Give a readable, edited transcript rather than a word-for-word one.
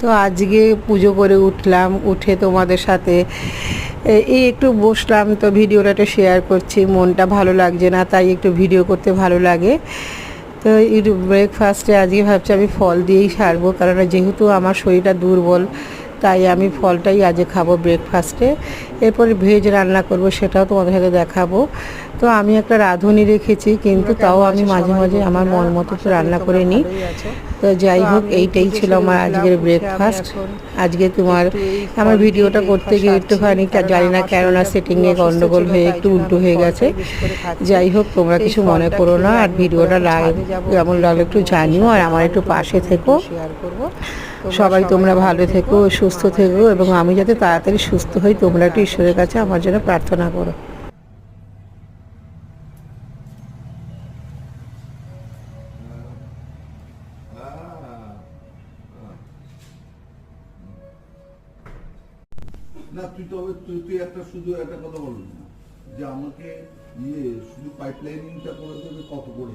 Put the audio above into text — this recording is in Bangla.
তো আজকে পুজো করে উঠলাম, উঠে তোমাদের সাথে এই একটু বসলাম, তো ভিডিওটা একটু শেয়ার করছি। মনটা ভালো লাগছে না, তাই একটু ভিডিও করতে ভালো লাগে। তো একটু ব্রেকফাস্টে আজকে ভাবছি আমি ফল দিয়েই সারবো, কারণ যেহেতু আমার শরীরটা দুর্বল, তাই আমি ফলটাই আজকে খাবো ব্রেকফাস্টে। এরপরে ভেজ রান্না করব, সেটাও তোমাদের সাথে দেখাবো। তো আমি একটা রাঁধুনি রেখেছি, কিন্তু তাও আমি মাঝে মাঝে আমার মন মতো তো রান্না করে নিই। তো যাই হোক, এইটাই ছিল আমার আজকের ব্রেকফাস্ট। আজকে আমার ভিডিওটা করতে গিয়ে একটুখানি জানি না কেননা সেটিংয়ে গন্ডগোল হয়ে একটু উল্টো হয়ে গেছে। যাই হোক, তোমরা কিছু মনে করো না, আর ভিডিওটা কেমন লাগলো একটু জানিও, আর আমার একটু পাশে থেকো। সবাই তোমরা ভালো থেকো, সুস্থ থেকো, এবং আমি যাতে তাড়াতাড়ি সুস্থ হই, তোমরা একটু ঈশ্বরের কাছে আমার জন্য প্রার্থনা করো। না, তুই একটা শুধু একটা কথা বলবি না যে আমাকে শুধু পাইপ লাইনিংটা করে দেবে, কত করে